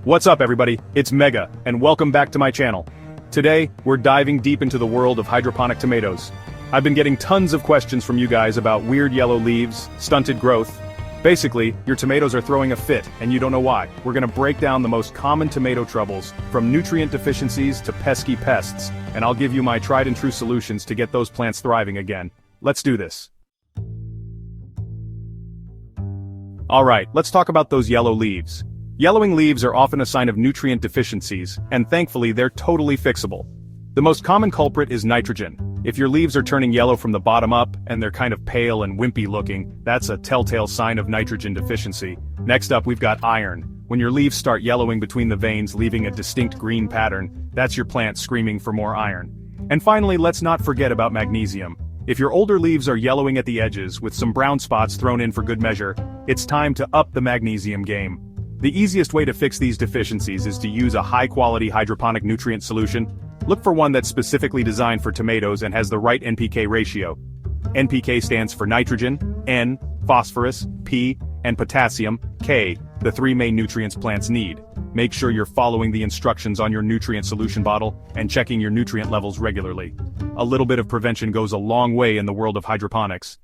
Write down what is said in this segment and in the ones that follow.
What's up everybody, it's Mega, and welcome back to my channel. Today, we're diving deep into the world of hydroponic tomatoes. I've been getting tons of questions from you guys about weird yellow leaves, stunted growth. Basically, your tomatoes are throwing a fit, and you don't know why. We're gonna break down the most common tomato troubles, from nutrient deficiencies to pesky pests, and I'll give you my tried and true solutions to get those plants thriving again. Let's do this. Alright, let's talk about those yellow leaves. Yellowing leaves are often a sign of nutrient deficiencies, and thankfully they're totally fixable. The most common culprit is nitrogen. If your leaves are turning yellow from the bottom up, and they're kind of pale and wimpy looking, that's a telltale sign of nitrogen deficiency. Next up we've got iron. When your leaves start yellowing between the veins leaving a distinct green pattern, that's your plant screaming for more iron. And finally, let's not forget about magnesium. If your older leaves are yellowing at the edges with some brown spots thrown in for good measure, it's time to up the magnesium game. The easiest way to fix these deficiencies is to use a high-quality hydroponic nutrient solution. Look for one that's specifically designed for tomatoes and has the right NPK ratio. NPK stands for nitrogen, N, phosphorus, P, and potassium, K, the three main nutrients plants need. Make sure you're following the instructions on your nutrient solution bottle and checking your nutrient levels regularly. A little bit of prevention goes a long way in the world of hydroponics.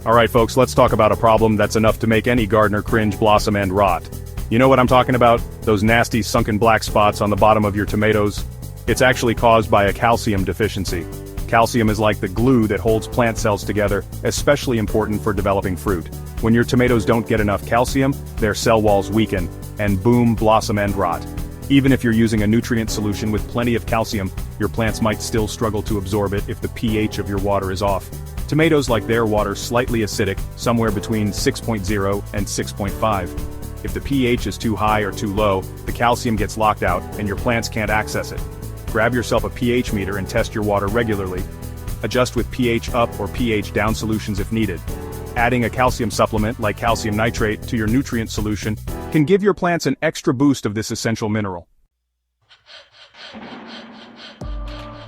Alright folks, let's talk about a problem that's enough to make any gardener cringe, blossom, and rot. You know what I'm talking about? Those nasty sunken black spots on the bottom of your tomatoes? It's actually caused by a calcium deficiency. Calcium is like the glue that holds plant cells together, especially important for developing fruit. When your tomatoes don't get enough calcium, their cell walls weaken, and boom, blossom and rot. Even if you're using a nutrient solution with plenty of calcium, your plants might still struggle to absorb it if the pH of your water is off. Tomatoes like their water slightly acidic, somewhere between 6.0 and 6.5. If the pH is too high or too low, the calcium gets locked out and your plants can't access it. Grab yourself a pH meter and test your water regularly. Adjust with pH up or pH down solutions if needed. Adding a calcium supplement like calcium nitrate to your nutrient solution can give your plants an extra boost of this essential mineral.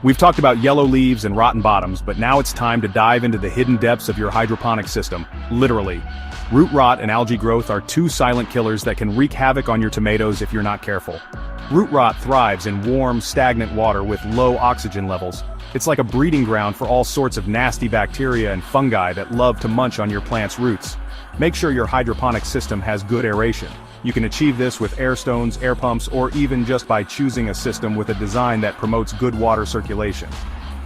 We've talked about yellow leaves and rotten bottoms, but now it's time to dive into the hidden depths of your hydroponic system, literally. Root rot and algae growth are two silent killers that can wreak havoc on your tomatoes if you're not careful. Root rot thrives in warm, stagnant water with low oxygen levels. It's like a breeding ground for all sorts of nasty bacteria and fungi that love to munch on your plant's roots. Make sure your hydroponic system has good aeration. You can achieve this with air stones, air pumps, or even just by choosing a system with a design that promotes good water circulation.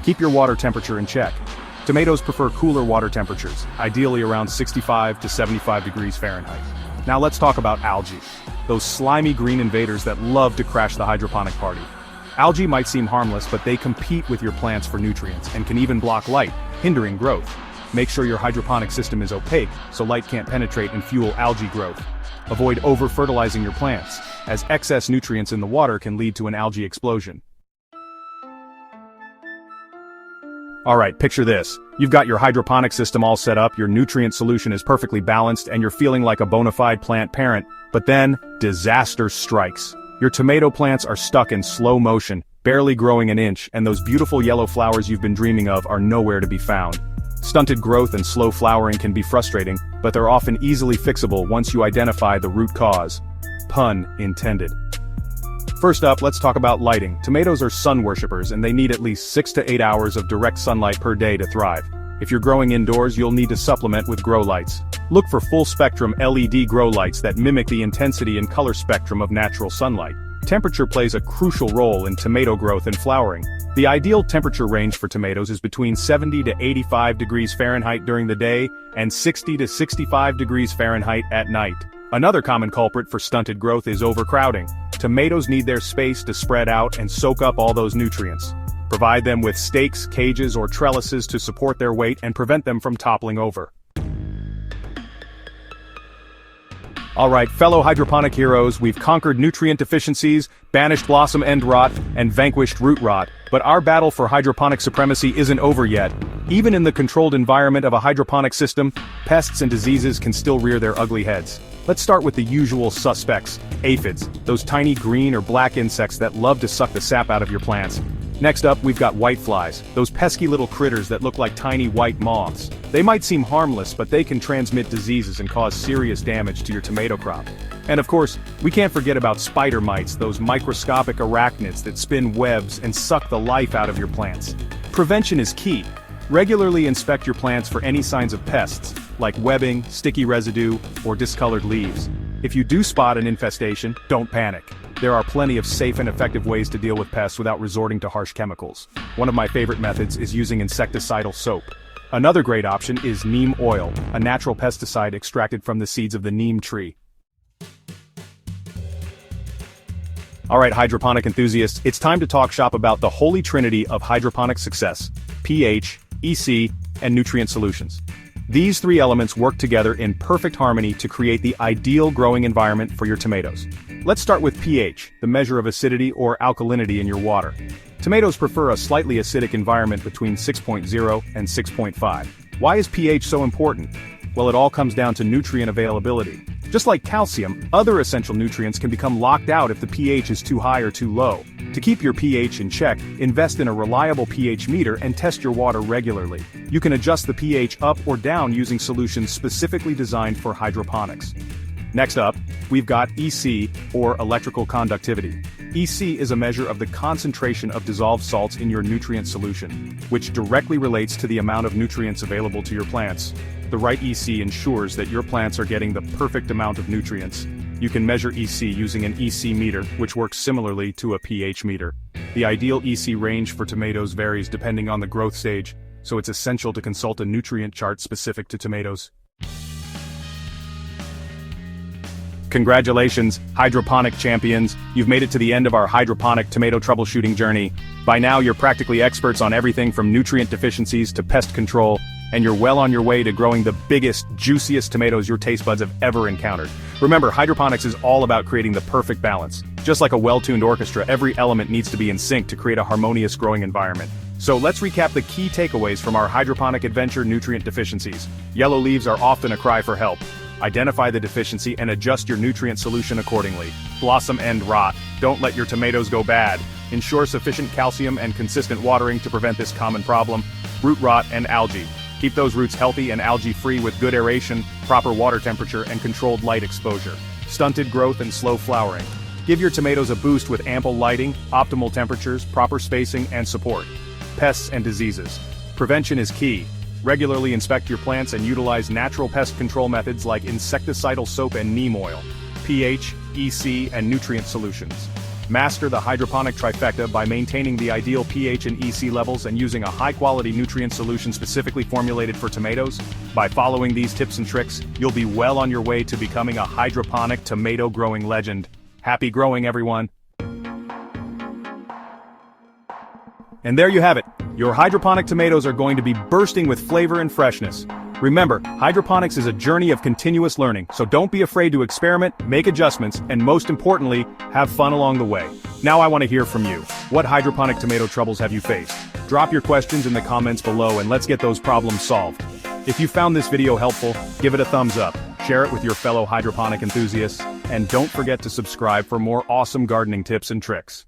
Keep your water temperature in check. Tomatoes prefer cooler water temperatures, ideally around 65 to 75 degrees Fahrenheit. Now let's talk about algae. Those slimy green invaders that love to crash the hydroponic party. Algae might seem harmless, but they compete with your plants for nutrients and can even block light, hindering growth. Make sure your hydroponic system is opaque, so light can't penetrate and fuel algae growth. Avoid over-fertilizing your plants, as excess nutrients in the water can lead to an algae explosion. Alright, picture this. You've got your hydroponic system all set up, your nutrient solution is perfectly balanced, and you're feeling like a bona fide plant parent. But then, disaster strikes. Your tomato plants are stuck in slow motion, barely growing an inch, and those beautiful yellow flowers you've been dreaming of are nowhere to be found. Stunted growth and slow flowering can be frustrating, but they're often easily fixable once you identify the root cause. Pun intended. First up, let's talk about lighting. Tomatoes are sun worshippers and they need at least 6 to 8 hours of direct sunlight per day to thrive. If you're growing indoors, you'll need to supplement with grow lights. Look for full-spectrum LED grow lights that mimic the intensity and color spectrum of natural sunlight. Temperature plays a crucial role in tomato growth and flowering. The ideal temperature range for tomatoes is between 70 to 85 degrees Fahrenheit during the day and 60 to 65 degrees Fahrenheit at night. Another common culprit for stunted growth is overcrowding. Tomatoes need their space to spread out and soak up all those nutrients. Provide them with stakes, cages, or trellises to support their weight and prevent them from toppling over. Alright, fellow hydroponic heroes, we've conquered nutrient deficiencies, banished blossom end rot, and vanquished root rot, but our battle for hydroponic supremacy isn't over yet. Even in the controlled environment of a hydroponic system, pests and diseases can still rear their ugly heads. Let's start with the usual suspects, aphids, those tiny green or black insects that love to suck the sap out of your plants. Next up, we've got whiteflies, those pesky little critters that look like tiny white moths. They might seem harmless, but they can transmit diseases and cause serious damage to your tomato crop. And of course, we can't forget about spider mites, those microscopic arachnids that spin webs and suck the life out of your plants. Prevention is key. Regularly inspect your plants for any signs of pests, like webbing, sticky residue, or discolored leaves. If you do spot an infestation, don't panic. There are plenty of safe and effective ways to deal with pests without resorting to harsh chemicals. One of my favorite methods is using insecticidal soap. Another great option is neem oil, a natural pesticide extracted from the seeds of the neem tree. Alright hydroponic enthusiasts, it's time to talk shop about the holy trinity of hydroponic success: pH, EC, and nutrient solutions. These three elements work together in perfect harmony to create the ideal growing environment for your tomatoes. Let's start with pH, the measure of acidity or alkalinity in your water. Tomatoes prefer a slightly acidic environment between 6.0 and 6.5. Why is pH so important? Well, it all comes down to nutrient availability. Just like calcium, other essential nutrients can become locked out if the pH is too high or too low. To keep your pH in check, invest in a reliable pH meter and test your water regularly. You can adjust the pH up or down using solutions specifically designed for hydroponics. Next up, we've got EC, or electrical conductivity. EC is a measure of the concentration of dissolved salts in your nutrient solution, which directly relates to the amount of nutrients available to your plants. The right EC ensures that your plants are getting the perfect amount of nutrients. You can measure EC using an EC meter, which works similarly to a pH meter. The ideal EC range for tomatoes varies depending on the growth stage, so it's essential to consult a nutrient chart specific to tomatoes. Congratulations, hydroponic champions, you've made it to the end of our hydroponic tomato troubleshooting journey. By now you're practically experts on everything from nutrient deficiencies to pest control, and you're well on your way to growing the biggest, juiciest tomatoes your taste buds have ever encountered. Remember, hydroponics is all about creating the perfect balance. Just like a well-tuned orchestra, every element needs to be in sync to create a harmonious growing environment. So let's recap the key takeaways from our hydroponic adventure: nutrient deficiencies. Yellow leaves are often a cry for help. Identify the deficiency and adjust your nutrient solution accordingly. Blossom end rot. Don't let your tomatoes go bad. Ensure sufficient calcium and consistent watering to prevent this common problem. Root rot and algae. Keep those roots healthy and algae-free with good aeration, proper water temperature, and controlled light exposure. Stunted growth and slow flowering. Give your tomatoes a boost with ample lighting, optimal temperatures, proper spacing, and support. Pests and diseases. Prevention is key. Regularly inspect your plants and utilize natural pest control methods like insecticidal soap and neem oil. pH, EC, and nutrient solutions. Master the hydroponic trifecta by maintaining the ideal pH and EC levels and using a high-quality nutrient solution specifically formulated for tomatoes. By following these tips and tricks, you'll be well on your way to becoming a hydroponic tomato growing legend. Happy growing, everyone! And there you have it. Your hydroponic tomatoes are going to be bursting with flavor and freshness. Remember, hydroponics is a journey of continuous learning, so don't be afraid to experiment, make adjustments, and most importantly, have fun along the way. Now I want to hear from you. What hydroponic tomato troubles have you faced? Drop your questions in the comments below and let's get those problems solved. If you found this video helpful, give it a thumbs up, share it with your fellow hydroponic enthusiasts, and don't forget to subscribe for more awesome gardening tips and tricks.